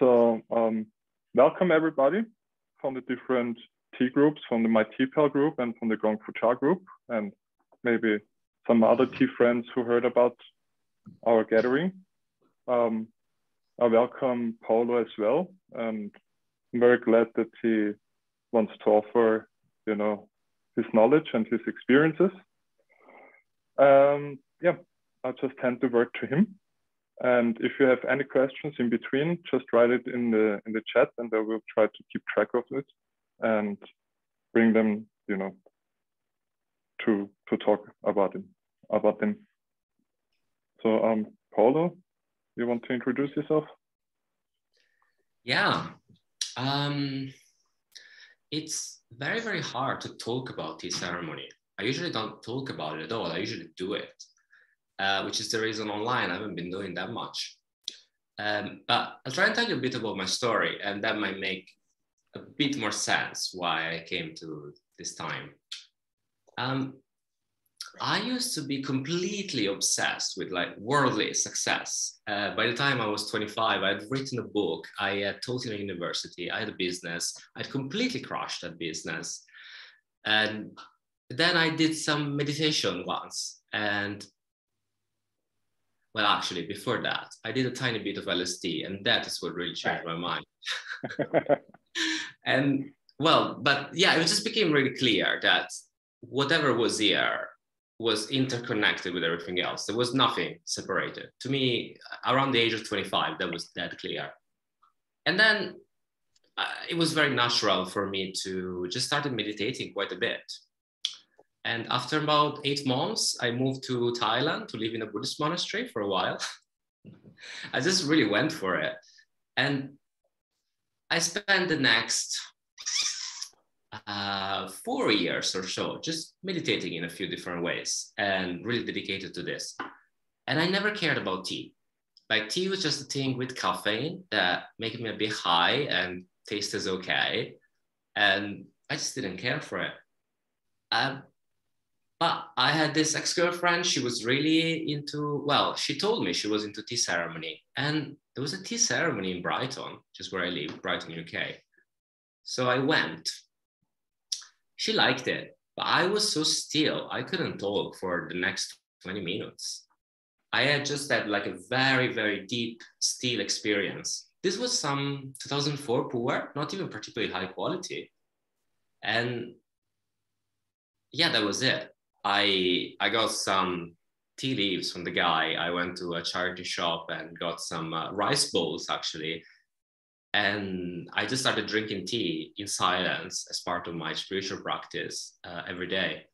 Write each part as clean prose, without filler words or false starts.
So welcome everybody from the different tea groups, from the Myteapal group and from the Gong Fu Cha group, and maybe some other tea friends who heard about our gathering. I welcome Paolo as well, and I'm very glad that he wants to offer, his knowledge and his experiences. Yeah, I'll just hand the word to him. And if you have any questions in between, just write it in the chat, and I will try to keep track of it and bring them, to talk about them. So, Paolo, you want to introduce yourself? Yeah, it's very, very hard to talk about tea ceremony. I usually don't talk about it at all. I usually do it. Which is the reason online I haven't been doing that much. But I'll try and tell you a bit about my story, and that might make a bit more sense why I came to this time. I used to be completely obsessed with worldly success. By the time I was 25, I'd written a book, I taught in a university, I had a business, I'd completely crushed that business. And then I did some meditation once, and well, actually, before that, I did a tiny bit of LSD, and that is what really changed my mind. And well, but yeah, it just became really clear that whatever was here was interconnected with everything else. There was nothing separated. To me, around the age of 25, that was that clear. And then it was very natural for me to just start meditating quite a bit. And after about 8 months, I moved to Thailand to live in a Buddhist monastery for a while. I just really went for it. And I spent the next 4 years or so just meditating in a few different ways and really dedicated to this. And I never cared about tea. Tea was just a thing with caffeine that made me a bit high and tasted okay. And I just didn't care for it. But I had this ex-girlfriend, she was really into, well, she told me she was into tea ceremony. And there was a tea ceremony in Brighton, just where I live, Brighton, UK. So I went. She liked it, but I was so still, I couldn't talk for the next 20 minutes. I had just had a very, very deep, still experience. This was some 2004 pu'er, not even particularly high quality. And yeah, that was it. I got some tea leaves from the guy. I went to a charity shop and got some rice bowls, actually. And I just started drinking tea in silence as part of my spiritual practice every day.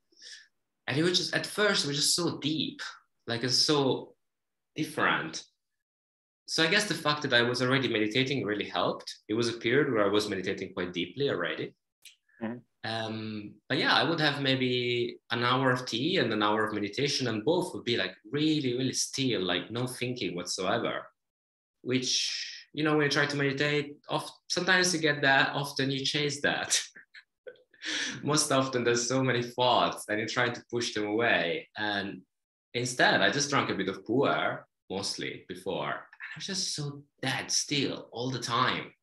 And it was just, at first, it was just so deep, it's so different. So I guess the fact that I was already meditating really helped. It was a period where I was meditating quite deeply already. Mm-hmm. But yeah, I would have maybe an hour of tea and an hour of meditation, and both would be really, really still, no thinking whatsoever, which, when you try to meditate, sometimes you get that, often you chase that. Most often there's so many thoughts and you're trying to push them away. And instead, I just drank a bit of pu'er, mostly before, and I was just so dead still all the time.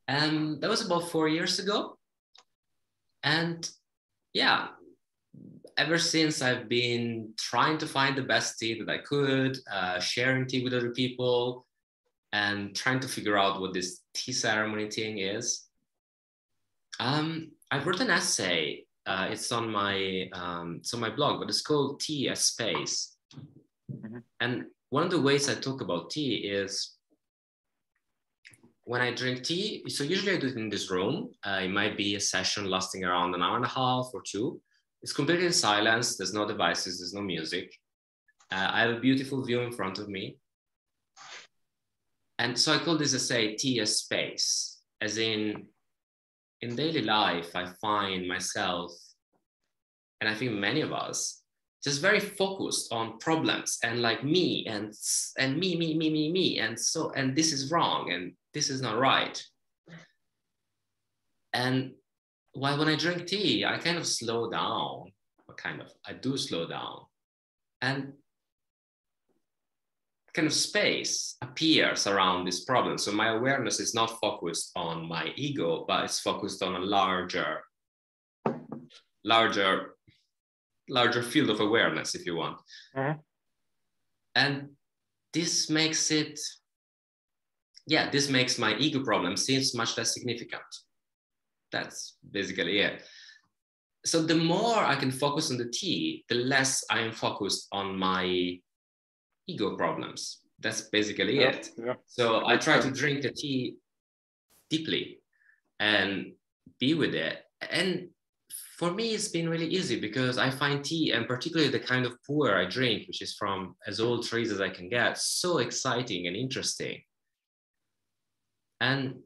And that was about 4 years ago. And yeah, ever since I've been trying to find the best tea that I could, sharing tea with other people, and trying to figure out what this tea ceremony thing is. I wrote an essay. It's on my blog, but it's called Tea as Space. Mm-hmm. And one of the ways I talk about tea is when I drink tea, so usually I do it in this room. It might be a session lasting around an hour and a half or 2. It's completely in silence. There's no devices, there's no music. I have a beautiful view in front of me. And so I call this essay Tea as Space, as in daily life, I find myself, and I think many of us, just very focused on problems and me and me, and this is wrong and this is not right. And while when I drink tea, I kind of slow down, I do slow down, and kind of space appears around this problem. So my awareness is not focused on my ego, but it's focused on a larger field of awareness, if you want. Mm-hmm. And this makes my ego problem seems much less significant. That's basically it. So the more I can focus on the tea, the less I am focused on my ego problems. That's basically it. Yeah. So I try to drink the tea deeply and be with it. And for me, it's been really easy because I find tea, and particularly the kind of pu'er I drink, which is from as old trees as I can get, so exciting and interesting. And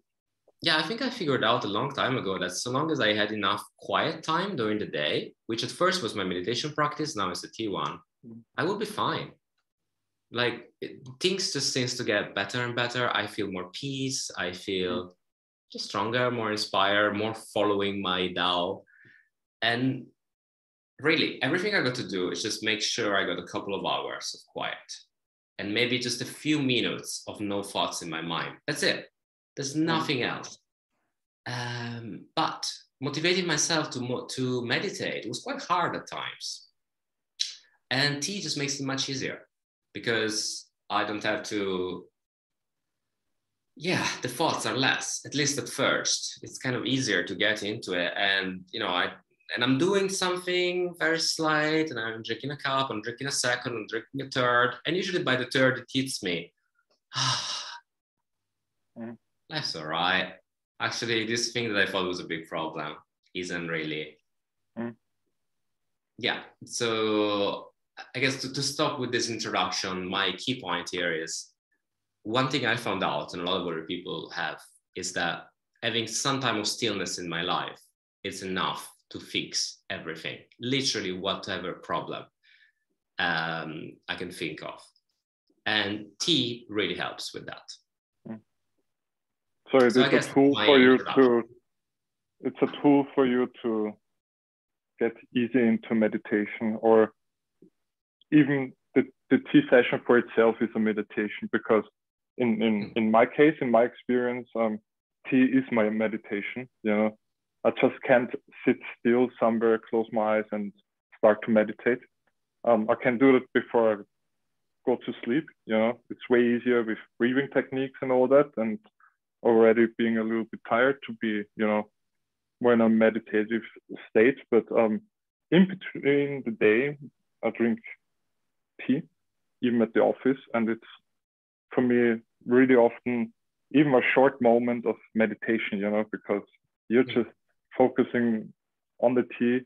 yeah, I think I figured out a long time ago that so long as I had enough quiet time during the day, which at first was my meditation practice, now it's the tea one, I will be fine. Like things just seems to get better and better. I feel more peace. I feel just stronger, more inspired, more following my Tao. And really, everything I got to do is just make sure I got a couple of hours of quiet and maybe just a few minutes of no thoughts in my mind. That's it. There's nothing else. But motivating myself to meditate was quite hard at times. And tea just makes it much easier because I don't have to, the thoughts are less, at least at first. It's kind of easier to get into it. And, I'm doing something very slight, and I'm drinking a cup, I'm drinking a second, I'm drinking a third. And usually by the third, it hits me. Life's all right. Actually, this thing that I thought was a big problem isn't really. Yeah. So I guess to stop with this introduction, my key point here is one thing I found out, and a lot of other people have, is that having some time of stillness in my life is enough to fix everything, literally whatever problem I can think of. And tea really helps with that. So it's a tool for you to, it's a tool for you to get easy into meditation, or even the tea session for itself is a meditation, because in my case, in my experience, tea is my meditation. I just can't sit still somewhere, close my eyes and start to meditate. I can do it before I go to sleep. It's way easier with breathing techniques and all that, and already being a little bit tired to be, more in a meditative state. But in between the day, I drink tea, even at the office. And it's, for me, really often even a short moment of meditation, because you're just focusing on the tea.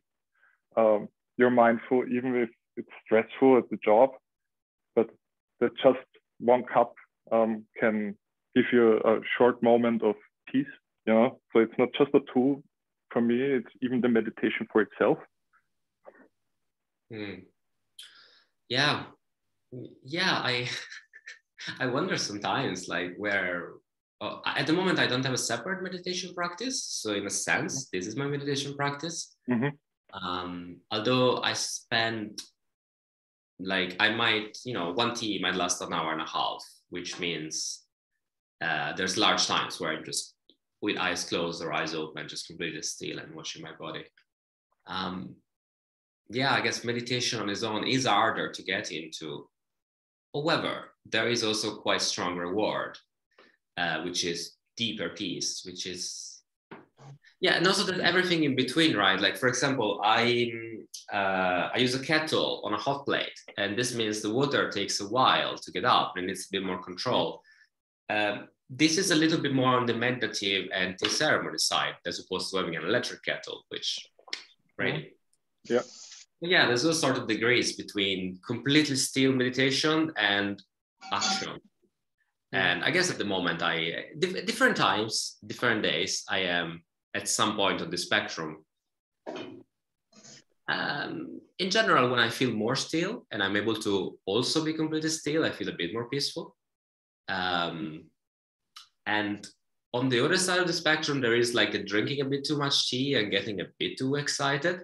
You're mindful, even if it's stressful at the job, but that just one cup can give you a short moment of peace, So it's not just a tool for me, it's even the meditation for itself. Yeah, I wonder sometimes, like, where at the moment I don't have a separate meditation practice. So in a sense, this is my meditation practice. Although I spend, like, I might, one tea might last an hour and a half, which means there's large times where I'm just with eyes closed or eyes open, just completely still and watching my body. I guess meditation on its own is harder to get into. However, there is also quite strong reward, which is deeper peace, which is, and also there's everything in between, right? Like, for example, I use a kettle on a hot plate, and this means the water takes a while to get up and it's a bit more control. This is a little bit more on the meditative and tea ceremony side, as opposed to having an electric kettle, which really, there's all sort of degrees between completely still meditation and action. And I guess at the moment, different times, different days, I am at some point on the spectrum. In general, when I feel more still and I'm able to also be completely still, I feel a bit more peaceful. And on the other side of the spectrum, there is like the drinking a bit too much tea and getting a bit too excited.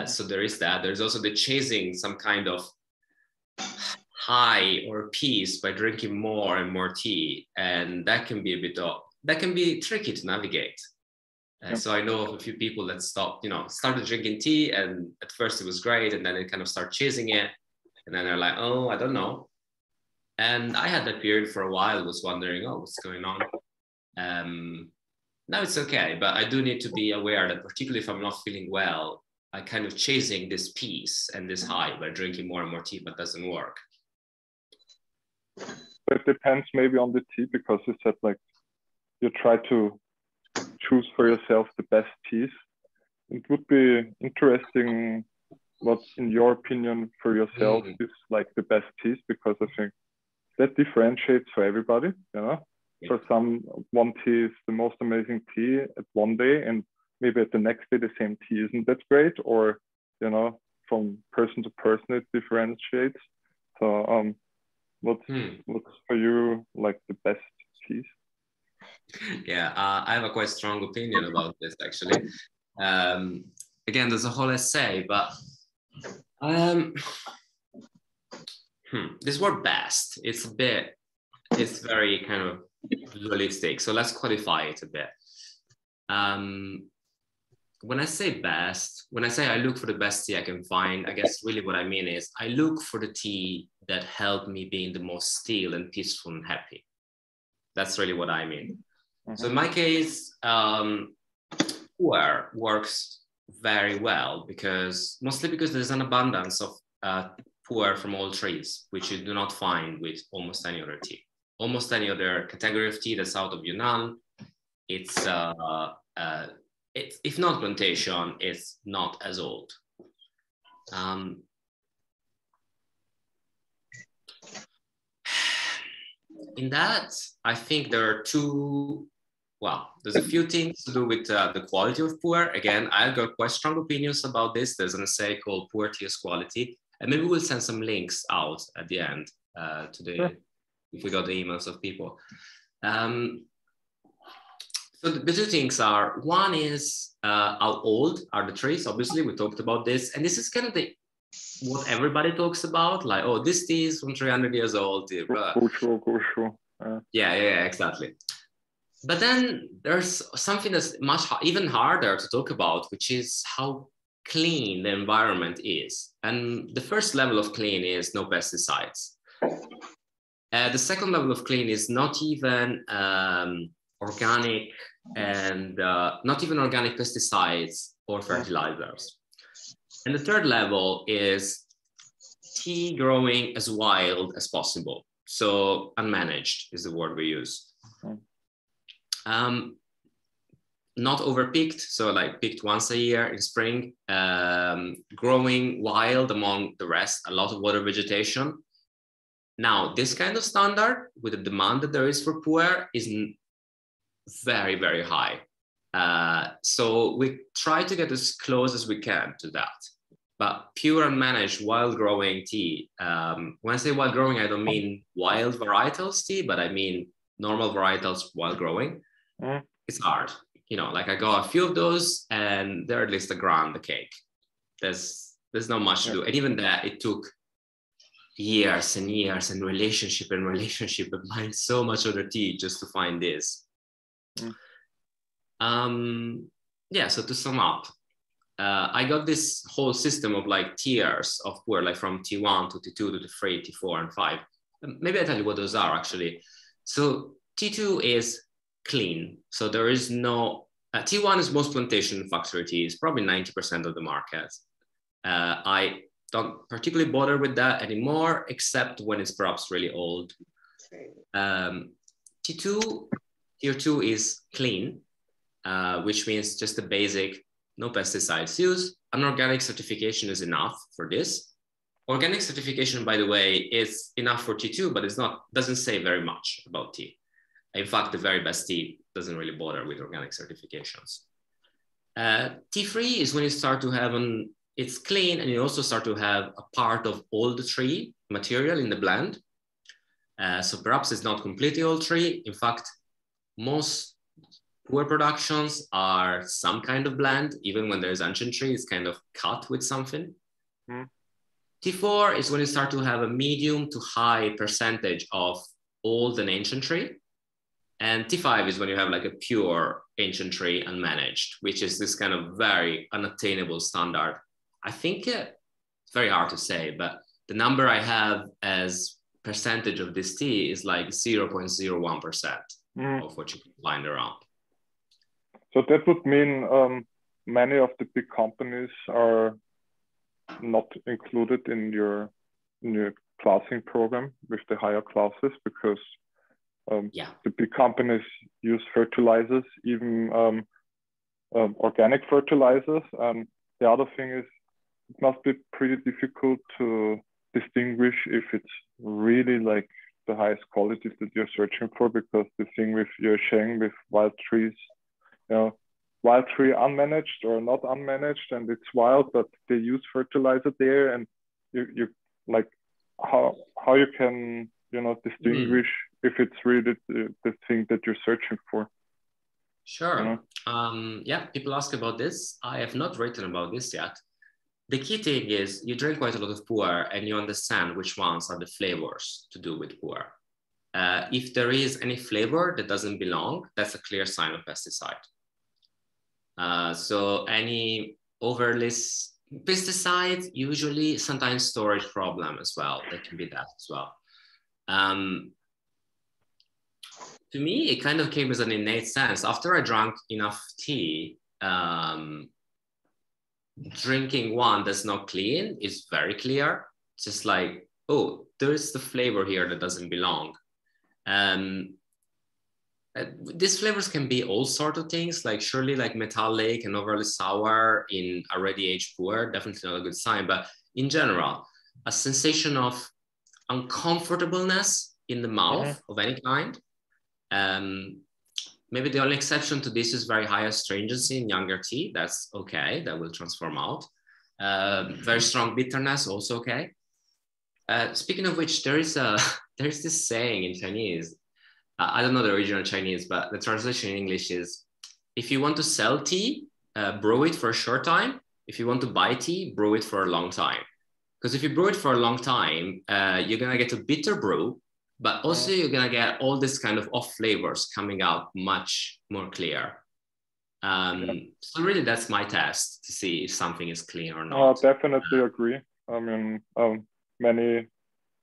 So there is that. There's also the chasing some kind of high or peace by drinking more and more tea, and that can be tricky to navigate. So I know of a few people that started drinking tea, and at first it was great, and then they kind of start chasing it, and then they're like, oh, I don't know. And I had that period for a while, was wondering, oh, what's going on? Now it's okay, but I do need to be aware that particularly if I'm not feeling well, I kind of chasing this peace and this high by drinking more and more tea, but doesn't work. It depends maybe on the tea, because you said like you try to choose for yourself the best teas. It would be interesting what, in your opinion, for yourself is like the best teas, because I think that differentiates for everybody, you know. For some, one tea is the most amazing tea at one day, and maybe at the next day the same tea isn't that great, or, you know, from person to person it differentiates. So what's for you like the best teas? Yeah, I have a quite strong opinion about this, actually. Again, there's a whole essay, but this word best, it's very kind of dualistic. So let's qualify it a bit. When I say best, when I say I look for the best tea I can find, I guess really what I mean is I look for the tea that helped me being the most still and peaceful and happy. That's really what I mean. So in my case, pu'er works very well, mostly because there's an abundance of pu'er from all trees, which you do not find with almost any other tea. Almost any other category of tea that's out of Yunnan, it's if not plantation, it's not as old. In that, I think there are there's a few things to do with the quality of pu'er. Again, I've got quite strong opinions about this. There's an essay called Pu'er Tea as Quality, and maybe we'll send some links out at the end if we got the emails of people. So the two things are, one is how old are the trees? Obviously, we talked about this, and this is kind of what everybody talks about, like, oh, this tea is from 300 years old. Sure. Yeah, exactly. But then there's something that's even harder to talk about, which is how clean the environment is. And the first level of clean is no pesticides. The second level of clean is not even organic and not even organic pesticides or fertilizers. And the third level is tea growing as wild as possible. So unmanaged is the word we use. Not overpicked, so like picked once a year in spring, growing wild among the rest, a lot of water vegetation. Now, this kind of standard with the demand that there is for pu'er is very, very high. So we try to get as close as we can to that. But pure unmanaged wild growing tea, when I say wild growing, I don't mean wild varietals tea, but I mean normal varietals wild growing. It's hard. You know, like I got a few of those and they're at least a cake. There's not much to do. And even that, it took years and years and relationship and buying so much other tea just to find this. So to sum up, I got this whole system of like tiers of pu'er, like from T1 to T2 to T3, T4 and 5. Maybe I tell you what those are actually. So T2 is clean. So there is no, T1 is most plantation factory teas, probably 90% of the market. I don't particularly bother with that anymore, except when it's perhaps really old. Tier 2 is clean, which means just the basic, no pesticides used. An organic certification is enough for this. Organic certification, by the way, is enough for T2, but doesn't say very much about tea. In fact, the very best tea doesn't really bother with organic certifications. T3 is when you start to have it's clean, and you also start to have a part of all the tree material in the blend. So perhaps it's not completely all tree. In fact, most pu'er productions are some kind of blend. Even when there's ancient tree, it's kind of cut with something. T4 is when you start to have a medium to high percentage of old and ancient tree. And T5 is when you have like a pure ancient tree unmanaged, which is this kind of very unattainable standard. I think it's very hard to say, but the number I have as percentage of this tea is like 0.01% of what you can find around. So that would mean many of the big companies are not included in your classing program with the higher classes, because the big companies use fertilizers, even organic fertilizers. And the other thing is, it must be pretty difficult to distinguish if it's really like the highest qualities that you're searching for, because the thing with your Sheng, with wild trees, you know, wild tree unmanaged or not unmanaged, and it's wild, but they use fertilizer there, and you like how you can, you know, distinguish if it's really the thing that you're searching for. Sure. You know? Yeah, people ask about this. I have not written about this yet. The key thing is you drink quite a lot of pu'er and you understand which ones are the flavors to do with pu'er. If there is any flavor that doesn't belong, that's a clear sign of pesticide. So any overlist pesticides, usually sometimes storage problem as well. That can be that as well. To me, it kind of came as an innate sense. After I drank enough tea, drinking one that's not clean is very clear. Just like, oh, there's the flavor here that doesn't belong. These flavors can be all sorts of things, like surely like metallic and overly sour in already aged pu'er, definitely not a good sign. But in general, a sensation of uncomfortableness in the mouth of any kind. Maybe the only exception to this is very high astringency in younger tea. That's okay, that will transform out. Very strong bitterness, also okay. Speaking of which, there's this saying in Chinese. I don't know the original Chinese, but the translation in English is, if you want to sell tea, brew it for a short time. If you want to buy tea, brew it for a long time. Because if you brew it for a long time, you're gonna get a bitter brew, but also you're gonna get all this kind of off flavors coming out much more clear. So really that's my test to see if something is clean or not. I definitely agree. I mean, many,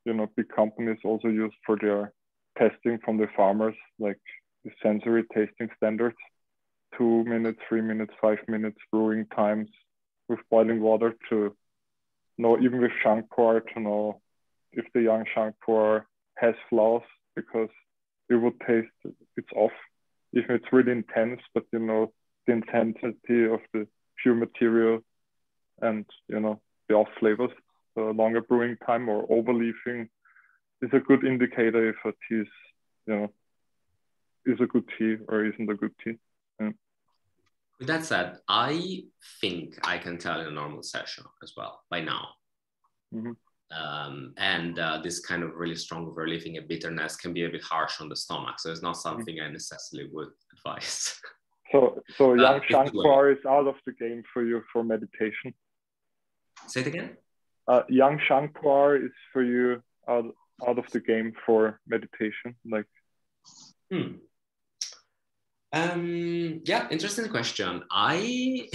you know, big companies also use for their testing from the farmers, like the sensory tasting standards, 2 minutes, 3 minutes, 5 minutes brewing times with boiling water to know, even with Shang pu'er, to know if the young Shang pu'er has flaws, because it would taste it's off. If it's really intense, but you know, the intensity of the pure material and, you know, the off flavors, so longer brewing time or overleafing is a good indicator if a tea is, you know, is a good tea or isn't a good tea. Yeah. With that said, I think I can tell in a normal session as well by now. This kind of really strong overleafing and bitterness can be a bit harsh on the stomach, so it's not something I necessarily would advise. So young Shang pu'er is out of the game for you for meditation. Say it again. Young Shang pu'er is for you out of the game for meditation, like. Yeah, interesting question. I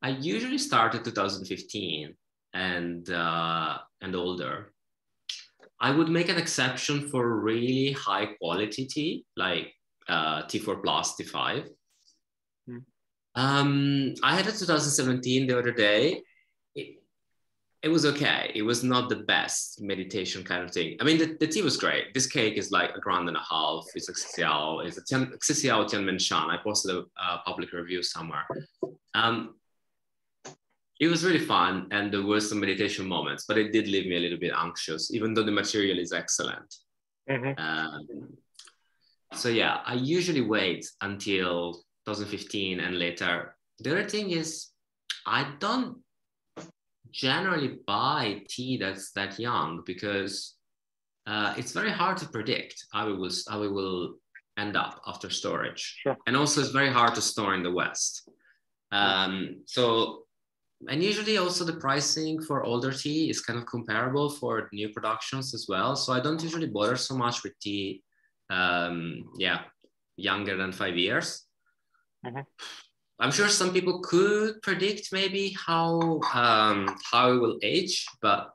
usually start at 2015 and older. I would make an exception for really high quality tea, like T4 plus, T5. I had a 2017 the other day. It was okay. It was not the best meditation kind of thing. I mean, the tea was great. This cake is like 1.5 grams. It's a xiao. It's a xiao Tianmen Shan. I posted a public review somewhere. It was really fun, and there were some meditation moments, but it did leave me a little bit anxious, even though the material is excellent. So yeah, I usually wait until 2015 and later. The other thing is, I don't generally buy tea that's that young, because it's very hard to predict how it will end up after storage. Sure. And also it's very hard to store in the West. So And usually also the pricing for older tea is kind of comparable for new productions as well. So I don't usually bother so much with tea, younger than 5 years. Mm-hmm. I'm sure some people could predict maybe how it will age, but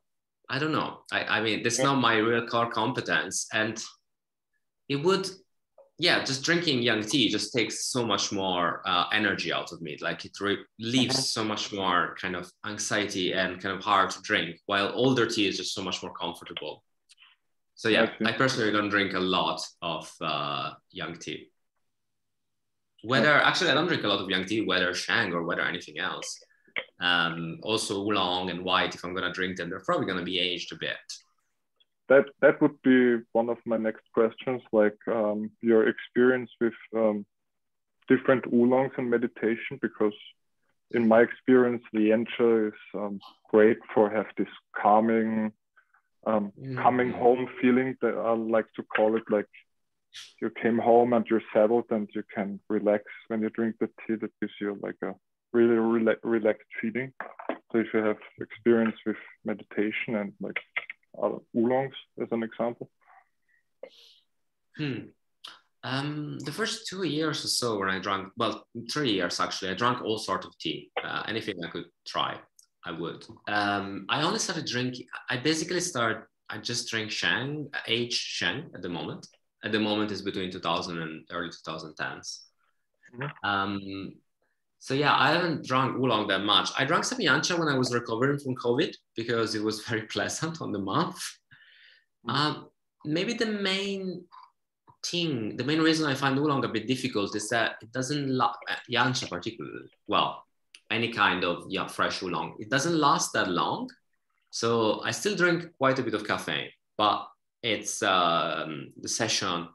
I don't know. I mean, that's not my real core competence, and it would, just drinking young tea just takes so much more energy out of me. Like it relieves so much more kind of anxiety and kind of hard to drink, while older tea is just so much more comfortable. So yeah, I personally don't drink a lot of young tea. Actually, I don't drink a lot of young tea, whether Shang or whether anything else. Also Oolong and white, if I'm gonna drink them, they're probably gonna be aged a bit. That would be one of my next questions, like your experience with different oolongs and meditation, because in my experience, the Yancha is great for have this calming home feeling that I like to call it, like you came home and you're settled and you can relax when you drink the tea. That gives you like a really relaxed feeling. So if you have experience with meditation and like oolongs as an example. The first 2 years or so when I drank, 3 years actually, I drank all sorts of tea. Anything I could try, I would. I only started drinking, I just drink Shang, aged Shang at the moment. At the moment is between 2000 and early 2010s. So yeah, I haven't drunk oolong that much. I drank some yancha when I was recovering from COVID because it was very pleasant on the mouth. Maybe the main reason I find oolong a bit difficult is that it doesn't yancha particularly, any kind of fresh oolong, it doesn't last that long. So I still drink quite a bit of caffeine, but it's the session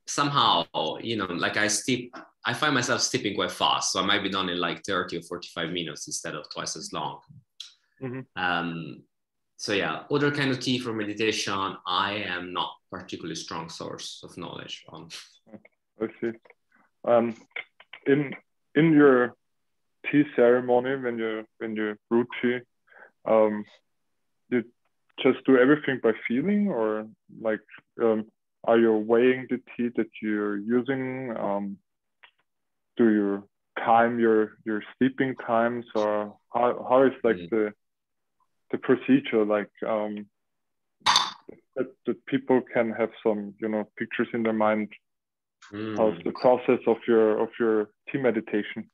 somehow, like I find myself steeping quite fast. So I might be done in like 30 or 45 minutes instead of twice as long. So yeah, other kind of tea for meditation, I am not particularly strong source of knowledge on. I see. In your tea ceremony, when you brew tea, you just do everything by feeling, or like are you weighing the tea that you're using? Do you time your sleeping times, or how is like the procedure, like that people can have some pictures in their mind? How's the process of your tea meditation?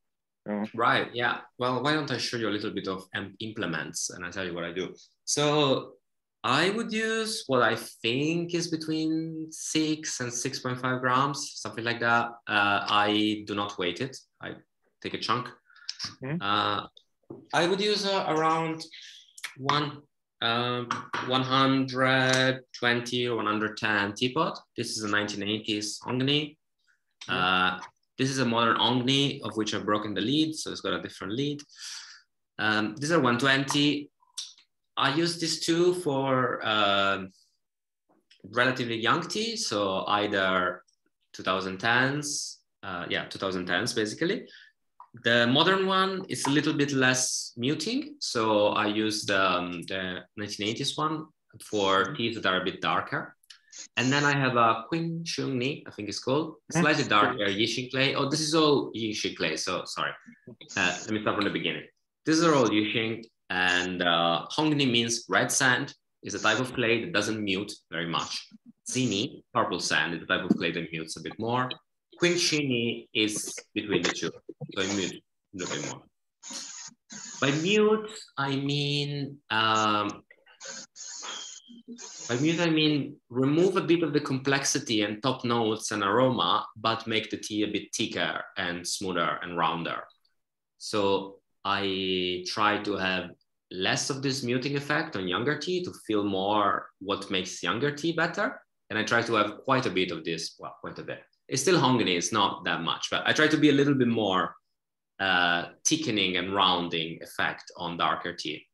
Right, yeah. Well, why don't I show you a little bit of implements and I tell you what I do. So I would use what I think is between 6 and 6.5 grams, something like that. I do not weight it. I take a chunk. I would use around 120 or 110 teapot. This is a 1980s Ongni. This is a modern Ongni of which I've broken the lead, so it's got a different lead. These are 120. I use these two for relatively young tea, so either 2010s, 2010s basically. The modern one is a little bit less muting, so I use the 1980s one for teas that are a bit darker. And then I have a Qing Dynasty, I think it's called, slightly darker Yixing clay. Oh, this is all Yixing clay, so sorry. Let me start from the beginning. These are all Yixing, and Hongni means red sand, is a type of clay that doesn't mute very much. Zini, purple sand, is a type of clay that mutes a bit more. Qing Dynasty is between the two, so I mute a little bit more. By mute, I mean remove a bit of the complexity and top notes and aroma, but make the tea a bit thicker and smoother and rounder. So I try to have less of this muting effect on younger tea to feel more what makes younger tea better. And I try to have quite a bit of this, quite a bit. It's still Hongni, it's not that much, but I try to be a little bit more thickening and rounding effect on darker tea.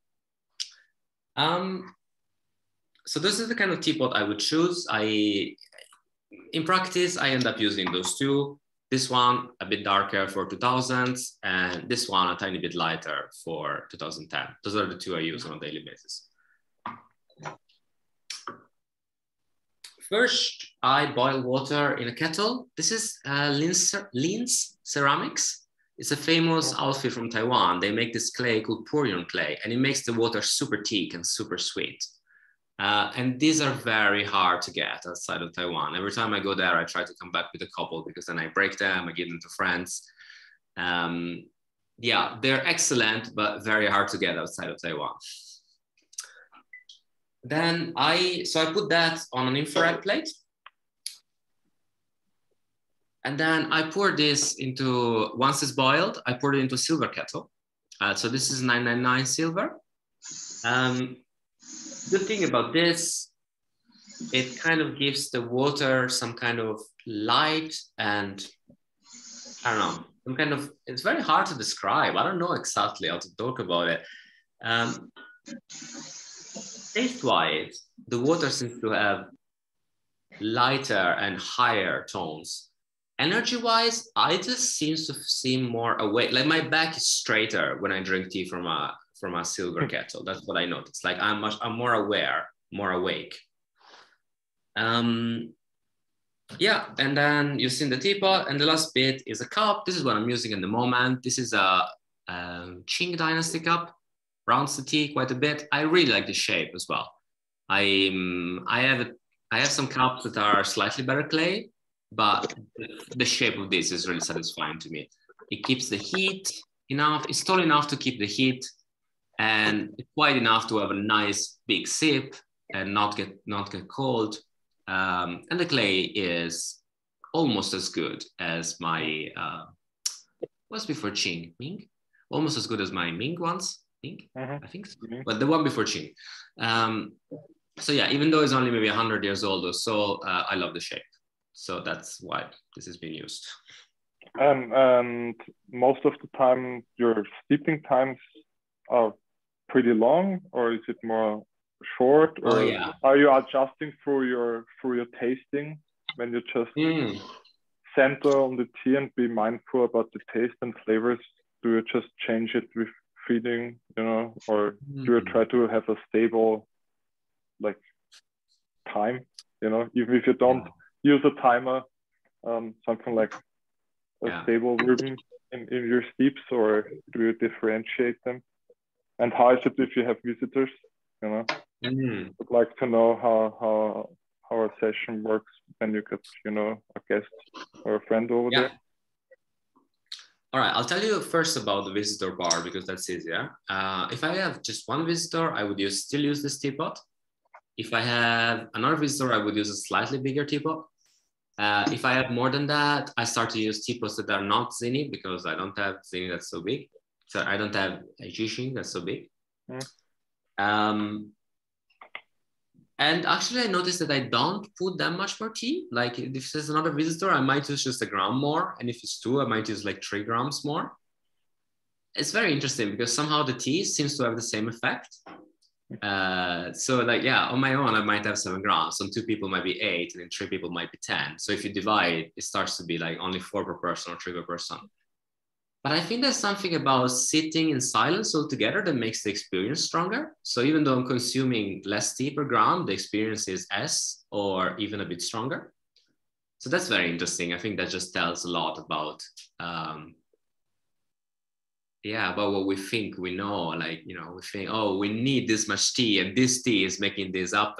So this is the kind of teapot I would choose. In practice, I end up using those two. This one a bit darker for 2000s, and this one a tiny bit lighter for 2010. Those are the two I use on a daily basis. First, I boil water in a kettle. This is Lin's Ceramics. It's a famous outfit from Taiwan. They make this clay called Purion clay, and it makes the water super thick and super sweet. And these are very hard to get outside of Taiwan. Every time I go there, I try to come back with a couple because then I break them, I give them to friends. Yeah, they're excellent, but very hard to get outside of Taiwan. Then I put that on an infrared plate. And then I pour this into, once it's boiled, I pour it into a silver kettle. So this is 999 silver. Good thing about this, it kind of gives the water some kind of light and I don't know, some kind of, it's very hard to describe. I don't know exactly how to talk about it. Taste-wise, the water seems to have lighter and higher tones. Energy-wise, I just seems to seem more awake. Like my back is straighter when I drink tea from a silver kettle. That's what I noticed. Like I'm more aware, more awake. Yeah, and then you see the teapot, and the last bit is a cup. This is what I'm using in the moment. This is a Qing Dynasty Cup. Rounds the tea quite a bit. I really like the shape as well. I have some cups that are slightly better clay, but the shape of this is really satisfying to me. It keeps the heat enough. It's tall enough to keep the heat, and it's wide enough to have a nice big sip and not get cold. And the clay is almost as good as my what's before Qing? Ming? Almost as good as my Ming ones. I think so. But the one before Qing. So yeah, even though it's only maybe 100 years old or so, I love the shape. So that's why this has been used. And most of the time, your steeping times are pretty long, or is it more short? Or are you adjusting through your tasting when you just center on the tea and be mindful about the taste and flavors? Do you just change it with feeding, or do you try to have a stable like time, even if you don't use a timer, something like a stable rhythm in your steeps, or do you differentiate them? And how is it if you have visitors? I'd like to know how a session works when you get, a guest or a friend over there. All right, I'll tell you first about the visitor bar because that's easier. If I have just one visitor, I would still use this teapot. If I have another visitor, I would use a slightly bigger teapot. If I have more than that, I start to use teapots that are not zinni because I don't have zinni that's so big. So I don't have a Jixing that's so big. And actually, I noticed that I don't put that much more tea. Like if there's another visitor, I might use just 1 gram more. And if it's 2, I might use like 3 grams more. It's very interesting because somehow the tea seems to have the same effect. So like, on my own, I might have 7 grams. On 2 people might be 8, and then 3 people might be 10. So if you divide, it starts to be like only 4 per person or 3 per person. But I think there's something about sitting in silence altogether that makes the experience stronger. So even though I'm consuming less tea per gram, the experience is as or even a bit stronger. So that's very interesting. I think that just tells a lot about, about what we think we know. Like, we think, oh, we need this much tea and this tea is making this up.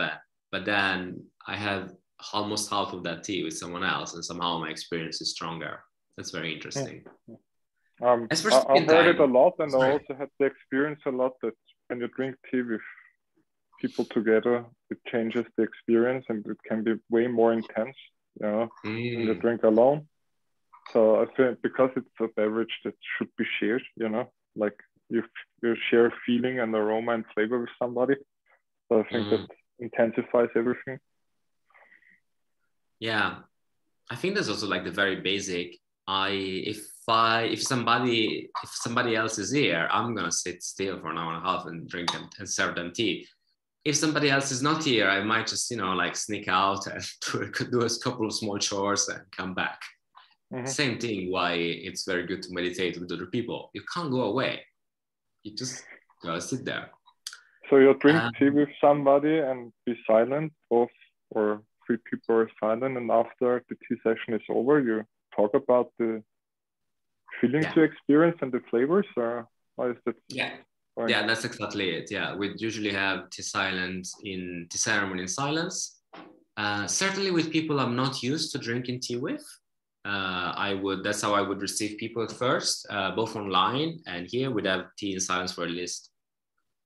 But then I have almost half of that tea with someone else and somehow my experience is stronger. That's very interesting. I've heard it a lot, and I also had the experience a lot that when you drink tea with people together, it changes the experience and it can be way more intense, when you drink alone. So I think because it's a beverage that should be shared, like you share feeling and aroma and flavor with somebody. So I think that intensifies everything. Yeah, I think there's also like the very basic. If somebody else is here, I'm gonna sit still for 1.5 hours and drink them and serve them tea. If somebody else is not here, I might just like sneak out and do a couple of small chores and come back. Mm-hmm. Same thing why it's very good to meditate with other people. You can't go away. You just gotta sit there. So you drink tea with somebody and be silent, both or three people are silent, and after the tea session is over, you talk about the feelings you experience and the flavors, or how is that? Yeah. Yeah, that's exactly it. Yeah, we usually have tea ceremony in silence. Certainly with people I'm not used to drinking tea with, that's how I would receive people at first, both online and here we'd have tea in silence for at least,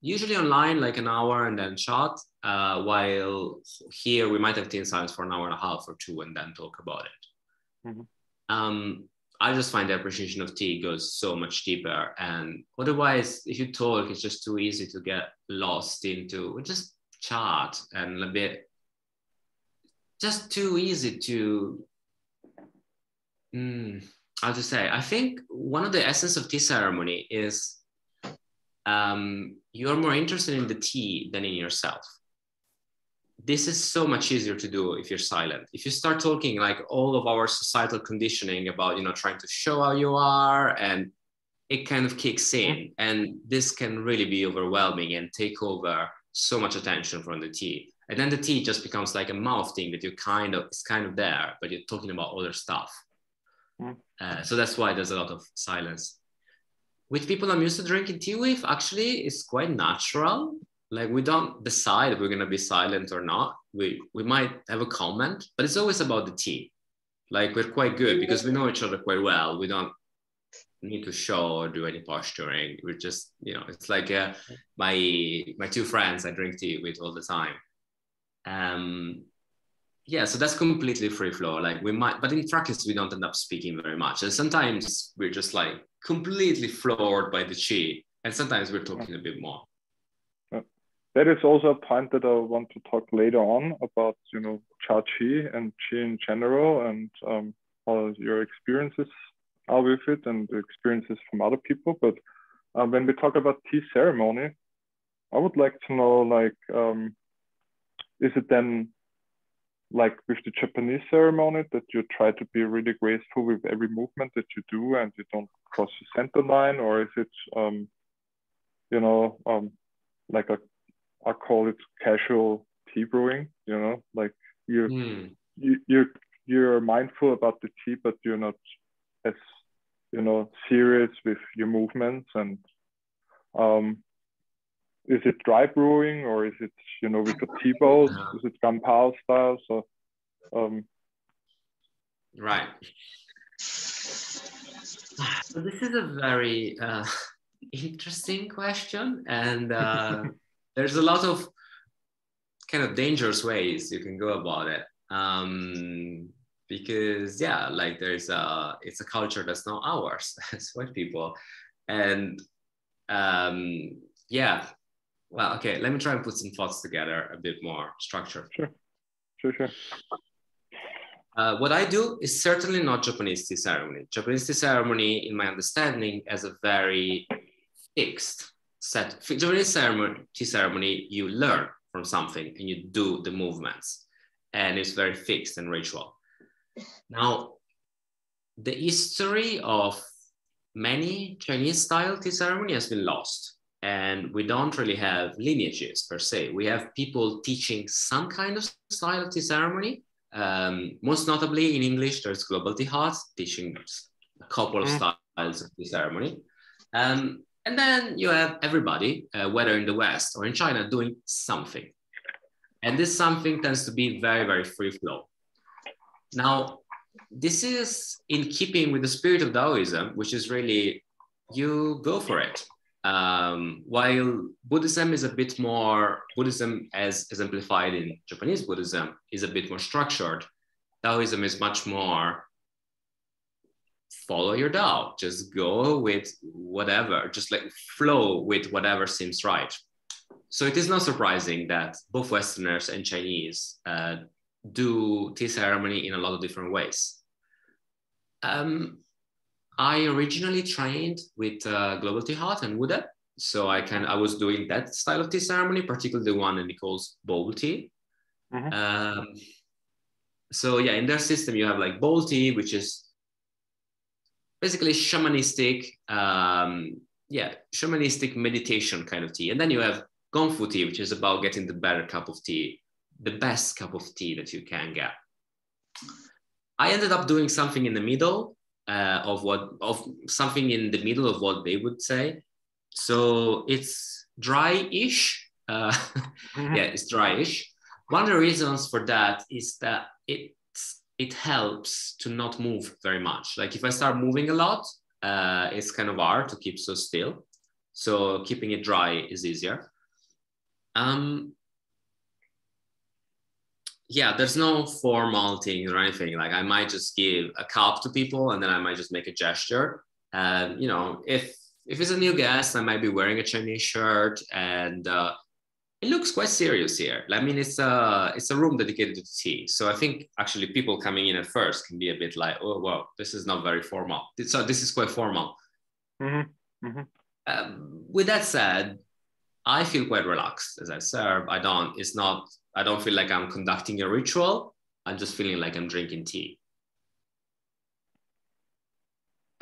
usually online like an hour and then shot, while here we might have tea in silence for an hour and a half or two and then talk about it. Mm-hmm. I just find the appreciation of tea goes so much deeper, and otherwise if you talk it's just too easy to get lost into just chat and a bit just too easy to how to say. I think one of the essence of tea ceremony is you're more interested in the tea than in yourself. This is so much easier to do if you're silent. If you start talking like all of our societal conditioning about, trying to show how you are, and it kind of kicks in, and this can really be overwhelming and take over so much attention from the tea. And then the tea just becomes like a mouth thing that it's kind of there, but you're talking about other stuff. So that's why there's a lot of silence. With people I'm used to drinking tea with, actually, it's quite natural. Like we don't decide if we're going to be silent or not. We might have a comment, but it's always about the tea. Like we're quite good because we know each other quite well. We don't need to show or do any posturing. We're just, it's like my two friends I drink tea with all the time. So that's completely free flow. Like we might, but in practice, we don't end up speaking very much. And sometimes we're just like completely floored by the tea. And sometimes we're talking a bit more. That is also a point that I want to talk later on about, Cha Chi and Chi in general, and how your experiences are with it and the experiences from other people. But when we talk about tea ceremony, I would like to know, like, is it then like with the Japanese ceremony that you try to be really graceful with every movement that you do and you don't cross the center line, or is it, like I call it casual tea brewing, like you're mindful about the tea, but you're not as, serious with your movements. And is it dry brewing, or is it, with a tea boat? Is it Ganpao style? So, right. So this is a very interesting question, and there's a lot of kind of dangerous ways you can go about it, because like it's a culture that's not ours as white people, and well, okay, let me try and put some thoughts together a bit more structured. Sure. What I do is certainly not Japanese tea ceremony. Japanese tea ceremony, in my understanding, has a very fixed set. Japanese tea ceremony, you learn from something and you do the movements, and it's very fixed and ritual. Now, the history of many Chinese style tea ceremony has been lost, and we don't really have lineages per se. We have people teaching some kind of style of tea ceremony. Most notably in English, there's Global Tea Hut teaching a couple of styles of tea ceremony. And then you have everybody, whether in the West or in China, doing something. And this something tends to be very, very free flow. Now, this is in keeping with the spirit of Taoism, which is really, you go for it. While Buddhism is a bit more, Buddhism as exemplified in Japanese Buddhism is a bit more structured. Taoism is much more follow your Tao, just go with whatever, just like flow with whatever seems right. So it is not surprising that both Westerners and Chinese do tea ceremony in a lot of different ways. I originally trained with Global Tea Hut and Wuda. So I was doing that style of tea ceremony, particularly the one that he calls bowl tea. So yeah, in their system, you have like bowl tea, which is basically shamanistic, shamanistic meditation kind of tea. And then you have Gongfu tea, which is about getting the better cup of tea, the best cup of tea that you can get. I ended up doing something in the middle of something in the middle of what they would say. So it's dry-ish. It's dry-ish. One of the reasons for that is that it helps to not move very much. Like if I start moving a lot, it's kind of hard to keep so still. So keeping it dry is easier. There's no formal thing or anything. Like I might just give a cup to people and then I might just make a gesture. And, if it's a new guest, I might be wearing a Chinese shirt and it looks quite serious here. I mean, it's a room dedicated to tea. So I think actually people coming in at first can be a bit like, oh, wow, this is not very formal. So this is quite formal. Mm-hmm. Mm-hmm. With that said, I feel quite relaxed as I serve. I don't feel like I'm conducting a ritual. I'm just feeling like I'm drinking tea.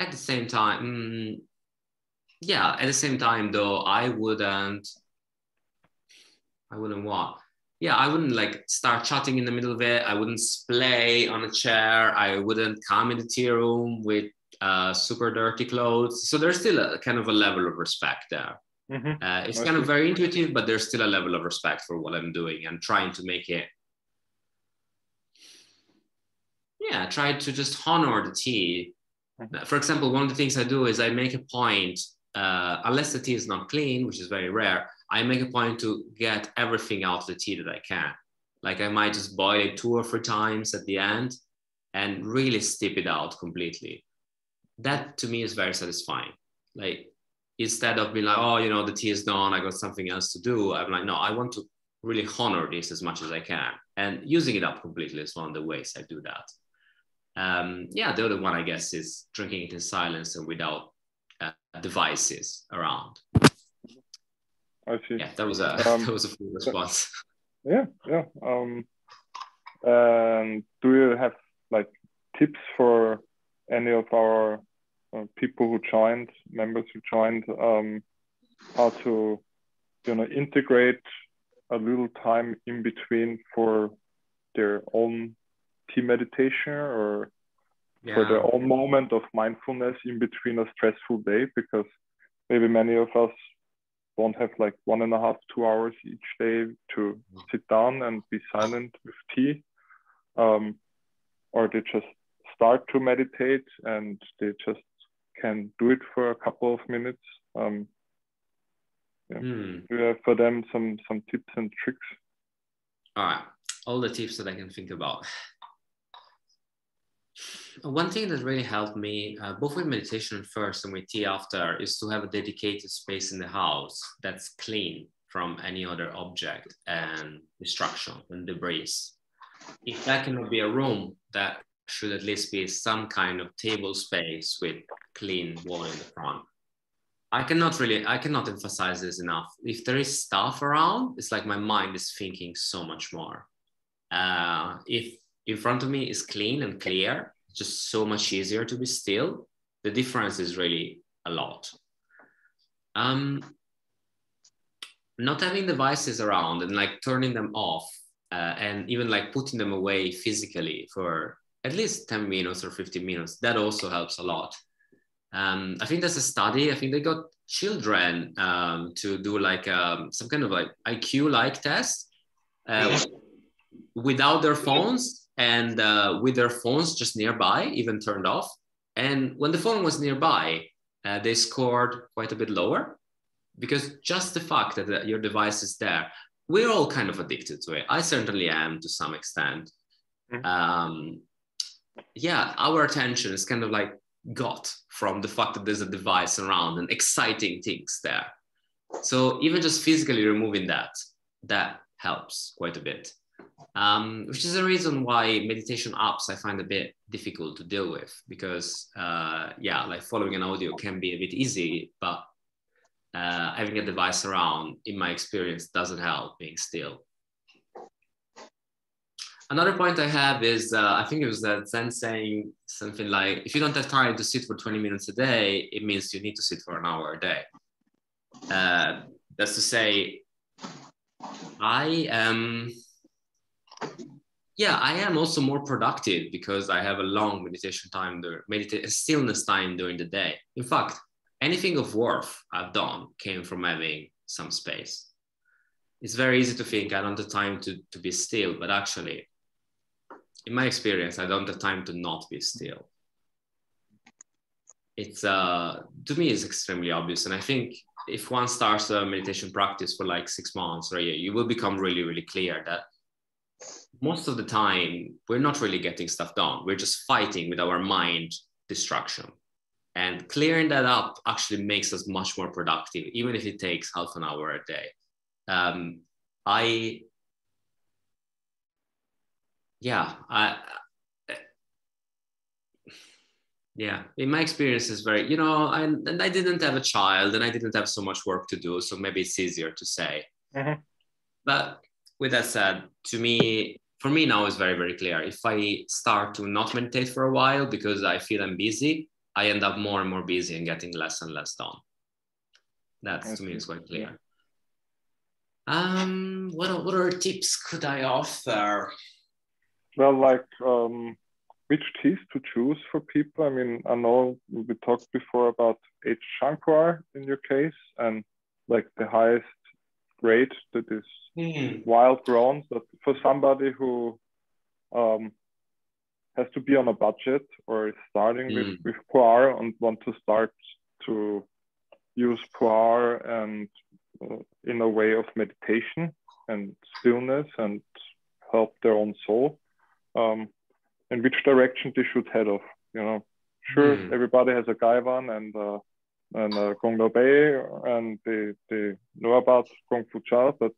At the same time, though, I wouldn't what? Yeah, I wouldn't like start chatting in the middle of it. I wouldn't splay on a chair. I wouldn't come in the tea room with super dirty clothes. So there's still a kind of a level of respect there. Mm-hmm. It's kind of very intuitive, but there's still a level of respect for what I'm doing and trying to make it. Yeah, try to just honor the tea. Mm-hmm. For example, one of the things I do is I make a point, unless the tea is not clean, which is very rare, I make a point to get everything out of the tea that I can. Like I might just boil it 2 or 3 times at the end and really steep it out completely. That to me is very satisfying. Like instead of being like, oh, the tea is done, I got something else to do. I'm like, no, I want to really honor this as much as I can. And using it up completely is one of the ways I do that. The other one, I guess, is drinking it in silence and without devices around. I see. Yeah, that was a full response. Yeah. And do you have like tips for any of our people who joined, members who joined, how to, integrate a little time in between for their own tea meditation or for their own moment of mindfulness in between a stressful day? Because maybe many of us won't have like 1.5, 2 hours each day to sit down and be silent with tea, or they just start to meditate and they just can do it for a couple of minutes. Do you have for them some tips and tricks? All right, all the tips that I can think about. One thing that really helped me, both with meditation first and with tea after, is to have a dedicated space in the house that's clean from any other object and distraction and debris. If that cannot be a room, that should at least be some kind of table space with clean wall in the front. I cannot emphasize this enough. If there is stuff around, it's like my mind is thinking so much more. If in front of me is clean and clear, it's just so much easier to be still. The difference is really a lot. Not having devices around and like turning them off and even like putting them away physically for at least 10 minutes or 15 minutes, that also helps a lot. I think there's a study, I think they got children to do like some kind of like IQ-like test without their phones and with their phones just nearby, even turned off. And when the phone was nearby, they scored quite a bit lower, because just the fact that your device is there, we're all kind of addicted to it. I certainly am to some extent. Our attention is kind of like got from the fact that there's a device around and exciting things there. So even just physically removing that helps quite a bit. Which is a reason why meditation apps I find a bit difficult to deal with, because like following an audio can be a bit easy, but having a device around, in my experience, doesn't help being still. Another point I have is, I think it was that Zen saying something like, if you don't have time to sit for 20 minutes a day, it means you need to sit for an hour a day. That's to say, I am also more productive because I have a long meditation time, stillness time during the day. In fact, anything of worth I've done came from having some space. It's very easy to think I don't have time to be still, but actually, in my experience, I don't have time to not be still. It's to me, it's extremely obvious. And I think if one starts a meditation practice for like 6 months or a year, you will become really, really clear that most of the time, we're not really getting stuff done. We're just fighting with our mind distraction. And clearing that up actually makes us much more productive, even if it takes half an hour a day. In my experience is very, I didn't have a child and I didn't have so much work to do. So maybe it's easier to say. Mm-hmm. But with that said, for me now it's very, very clear. If I start to not meditate for a while because I feel I'm busy, I end up more and more busy and getting less and less done. That's, to me, is quite clear. What other tips could I offer? Well, like which teas to choose for people. I mean, I know we talked before about H. Shankar in your case, and like the highest grade that is wild grown. But for somebody who has to be on a budget or is starting with pu'er and want to start to use pu'er and in a way of meditation and stillness and help their own soul, in which direction they should head off. Sure, everybody has a Gaiwan and a Gong Lo Bei, and they know about Gong Fu Cha, but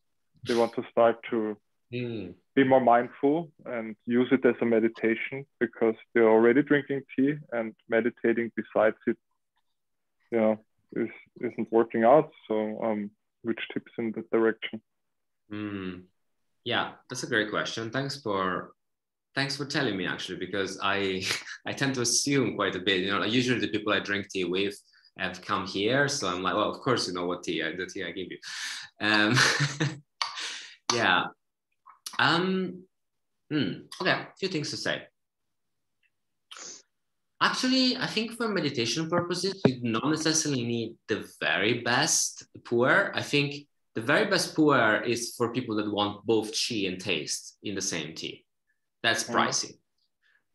they want to start to be more mindful and use it as a meditation because they're already drinking tea, and meditating besides it, isn't working out. So which tips in that direction? Yeah, that's a great question. Thanks for telling me, actually, because I tend to assume quite a bit. Usually the people I drink tea with have come here, so I'm like, well, of course you know what tea, the tea I give you. Yeah. Okay, a few things to say. Actually, I think for meditation purposes, you don't necessarily need the very best pu'er. I think the very best pu'er is for people that want both qi and taste in the same tea. That's pricey.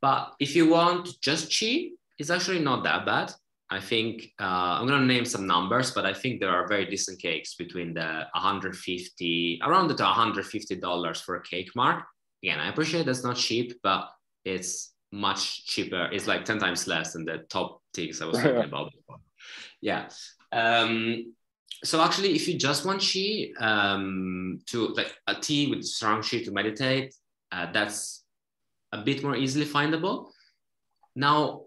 But if you want just qi, it's actually not that bad. I think I'm going to name some numbers, but I think there are very decent cakes between the around the $150 for a cake mark. Again, I appreciate that's not cheap, but it's much cheaper. It's like 10 times less than the top teas I was talking about before. Yeah. So actually, if you just want qi, to like a tea with strong qi to meditate, that's a bit more easily findable. Now,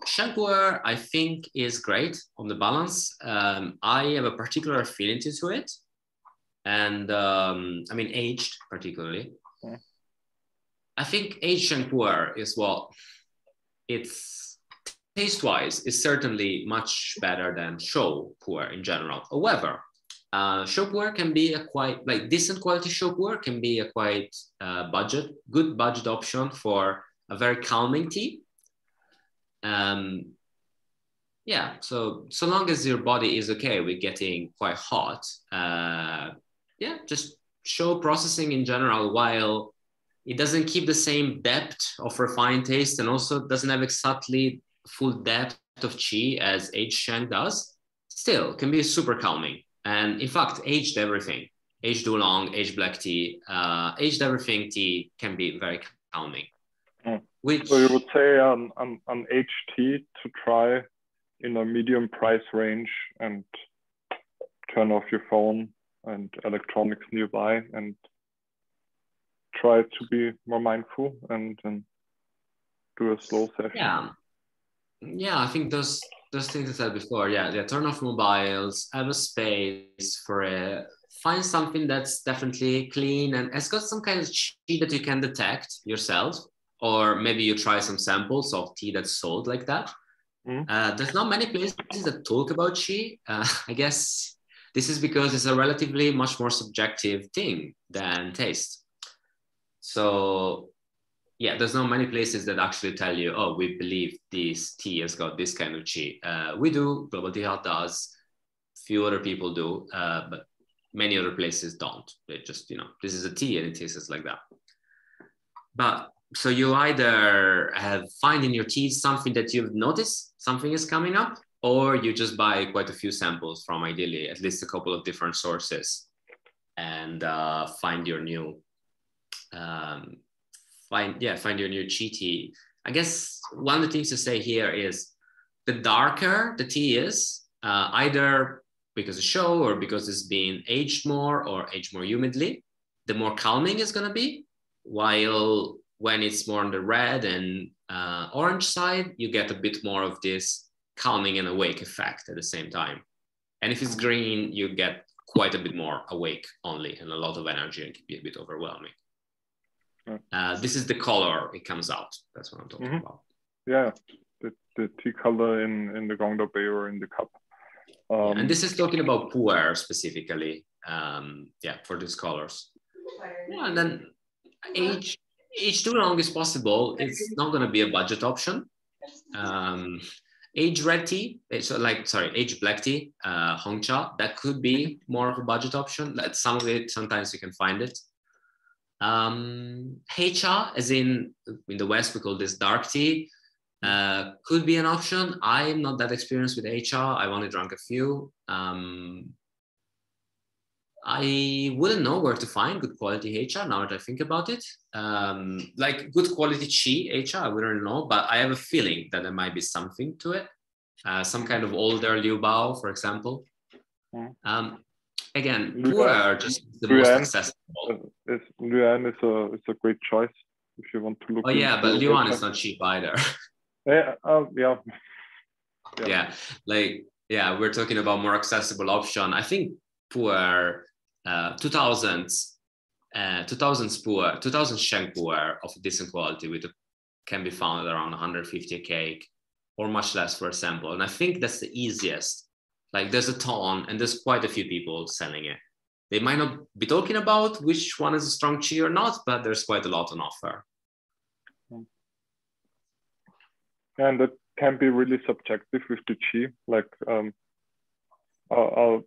Shankar, I think, is great on the balance. I have a particular affinity to it, and I mean aged particularly. I think aged Shankar is it's taste-wise is certainly much better than show pu'er in general. However, show pu'er can be a quite decent quality show pu'er can be a quite good budget option for a very calming tea. So long as your body is okay with getting quite hot, just show processing in general, while it doesn't keep the same depth of refined taste and also doesn't have exactly full depth of qi as aged Shang does, still can be super calming. And in fact, aged everything, aged oolong, aged black tea, aged everything tea can be very calming. So you would say an aged tea to try in a medium price range and turn off your phone and electronics nearby and try to be more mindful and do a slow session. Yeah, I think those things I said before. Yeah, turn off mobiles, have a space for find something that's definitely clean and has got some kind of tea that you can detect yourself, or maybe you try some samples of tea that's sold like that. There's not many places that talk about qi. I guess this is because it's a relatively much more subjective thing than taste. So yeah, there's not many places that actually tell you, oh, we believe this tea has got this kind of qi. We do, Global Tea Health does, few other people do, but many other places don't. They just, you know, this is a tea and it tastes like that. But so you either find in your tea something that you've noticed, something is coming up, or you just buy quite a few samples from ideally at least a couple of different sources and find your new, find your new qi tea. I guess one of the things to say here is the darker the tea is, either because of show or because it's being aged more or aged more humidly, the more calming it's going to be. While when it's more on the red and orange side, you get a bit more of this calming and awake effect at the same time. And if it's green, you get quite a bit more awake only and a lot of energy, and it can be a bit overwhelming. This is the color it comes out. That's what I'm talking about. Yeah, the tea color in the Gongda Bay or in the cup. And this is talking about pu'er specifically. For these colors. Yeah, and then age too long is possible. It's not going to be a budget option. Age red tea, age black tea, Hongcha, that could be more of a budget option. Some of it, sometimes you can find it. Heicha, as in the West, we call this dark tea, could be an option. I'm not that experienced with Heicha. I've only drunk a few. I wouldn't know where to find good quality Heicha now that I think about it. Like good quality Qi Heicha, I wouldn't know, but I have a feeling that there might be something to it. Some kind of older Liu Bao, for example. Again, pu'er just the most accessible. Luan is a great choice if you want to look. Oh yeah, but Luan is not cheap either. Yeah. We're talking about more accessible option. I think pu'er, 2000s pu'er, 2000 Sheng pu'er of decent quality can be found around 150 a cake or much less for a sample. And I think that's the easiest. Like there's a ton and there's quite a few people selling it. They might not be talking about which one is a strong qi or not, but there's quite a lot on offer. And that can be really subjective with the qi. Like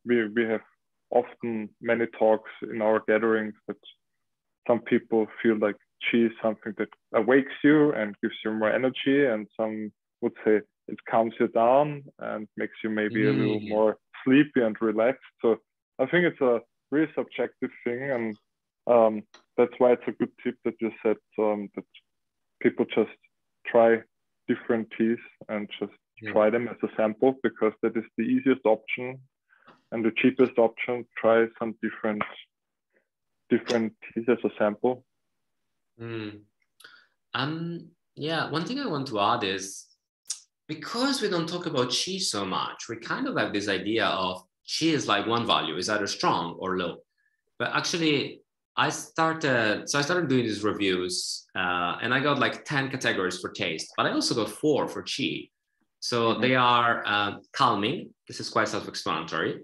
we have often many talks in our gatherings that some people feel like qi is something that awakes you and gives you more energy, and some would say it calms you down and makes you maybe a little more sleepy and relaxed. So I think it's a really subjective thing, and that's why it's a good tip that you said that people just try different teas and just try them as a sample, because that is the easiest option and the cheapest option. Try some different teas as a sample. One thing I want to add is, because we don't talk about qi so much, we kind of have this idea of qi is like one value, is either strong or low. But actually, I started doing these reviews and I got like 10 categories for taste, but I also got 4 for qi. So they are calming. This is quite self-explanatory.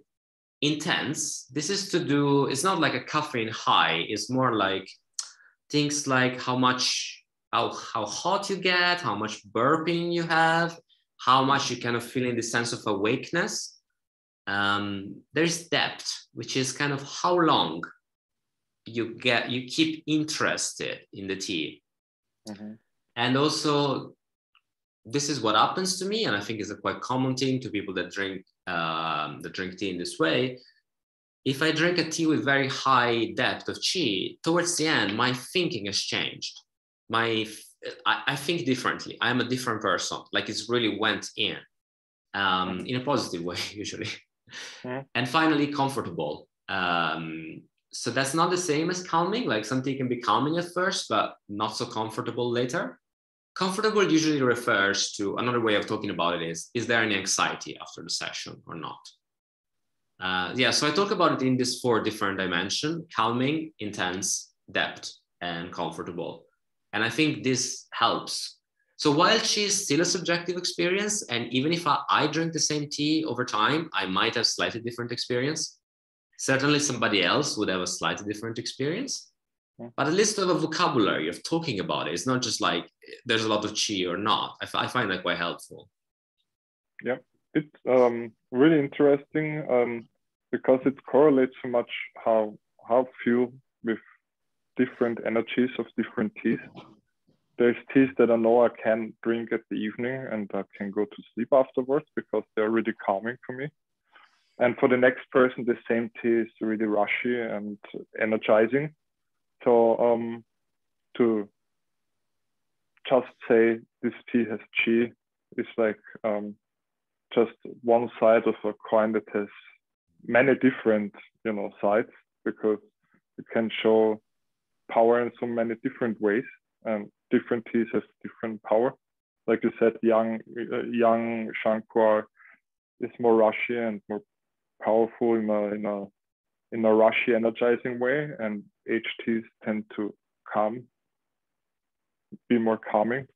Intense. This is to do, it's not like a caffeine high. It's more like things like how hot you get, how much burping you have, how much you kind of feel in the sense of awakeness. There's depth, which is kind of how long you keep interested in the tea. And also, this is what happens to me, and I think it's a quite common thing to people that drink tea in this way. If I drink a tea with very high depth of qi, towards the end, my thinking has changed. I think differently. I'm a different person. Like it's really went in a positive way, usually. And finally, comfortable. So that's not the same as calming. Like some tea can be calming at first, but not so comfortable later. Comfortable usually refers to, another way of talking about it is there any anxiety after the session or not? Yeah, so I talk about it in these 4 different dimensions: calming, intense, depth, and comfortable. And I think this helps. So while tea is still a subjective experience, and even if I drink the same tea over time, I might have slightly different experience. Certainly somebody else would have a slightly different experience, but at least to have a vocabulary of talking about it. It's not just like there's a lot of tea or not. I find that quite helpful. Yeah, it's really interesting because it correlates so much how I feel with different energies of different teas. There's teas that I know I can drink at the evening and I can go to sleep afterwards because they're really calming for me. And for the next person, the same tea is really rushy and energizing. So to just say this tea has qi is like just one side of a coin that has many different, sides, because it can show power in so many different ways, and different teas have different power. Like you said, young Shankar is more rushy and more powerful in a rushy, energizing way, and aged teas tend to be more calming.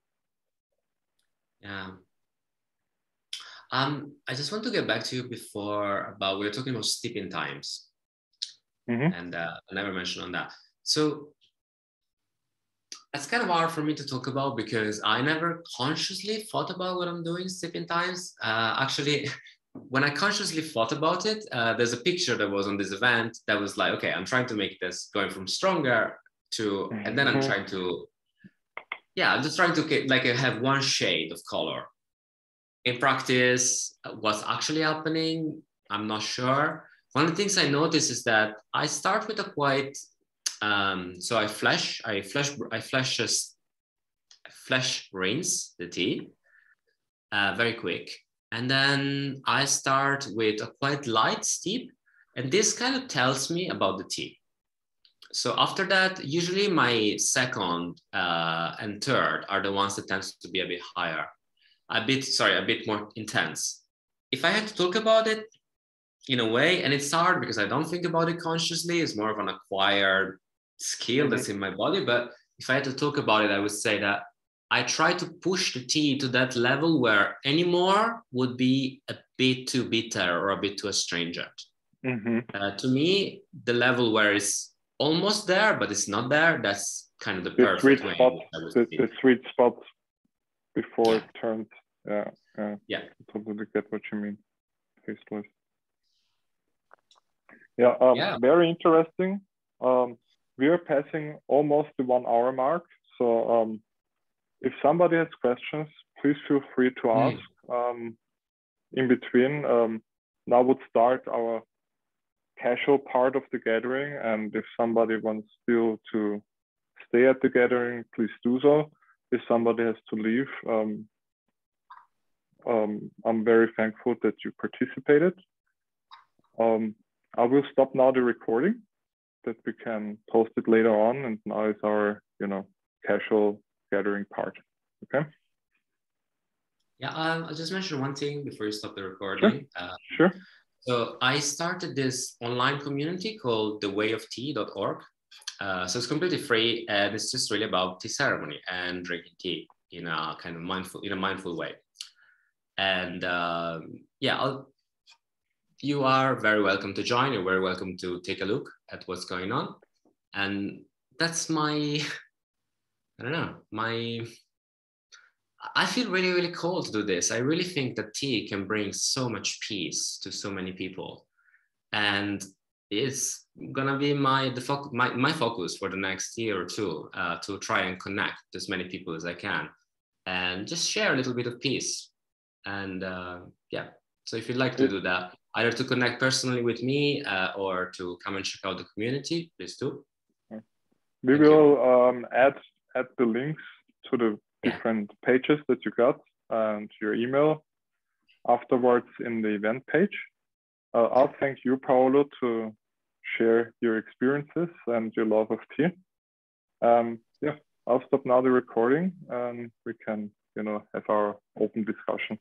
Yeah. I just want to get back to you before about we were talking about steeping times, and I never mentioned on that. So that's kind of hard for me to talk about because I never consciously thought about what I'm doing steeping times. Actually, when I consciously thought about it, there's a picture that was on this event that was like, okay, I'm trying to make this going from stronger to, and then I'm trying to, I'm just trying to like have one shade of color. In practice, what's actually happening, I'm not sure. One of the things I notice is that I start with a quite, so I flash rinse the tea very quick. And then I start with a quite light steep. And this kind of tells me about the tea. So after that, usually my second and third are the ones that tend to be a bit higher. A bit more intense. If I had to talk about it in a way, and it's hard because I don't think about it consciously, it's more of an acquired skill that's in my body. But if I had to talk about it, I would say that I try to push the tea to that level where any more would be a bit too bitter or a bit too astringent. To me, the level where it's almost there, but it's not there, that's kind of the perfect sweet spot, the sweet spot before it turns. I totally get what you mean. Tasteless. Very interesting. We are passing almost the 1 hour mark. So if somebody has questions, please feel free to ask in between. Now would start our casual part of the gathering. And if somebody wants still to stay at the gathering, please do so. If somebody has to leave, I'm very thankful that you participated. I will stop now the recording that we can post it later on. And now is our, casual gathering part. Okay. Yeah, I'll just mention one thing before you stop the recording. Sure. So I started this online community called thewayoftea.org. So it's completely free, and it's just really about tea ceremony and drinking tea in a kind of mindful way. And you are very welcome to join. You're very welcome to take a look at what's going on. And that's I feel really, really called to do this. I really think that tea can bring so much peace to so many people. And it's gonna be my focus for the next year or two, to try and connect as many people as I can and just share a little bit of peace. And so if you'd like to do that, either to connect personally with me or to come and check out the community, please do. We will add the links to the different pages that you got and your email afterwards in the event page. I'll thank you, Paolo, to share your experiences and your love of tea. I'll stop now the recording and we can, have our open discussion.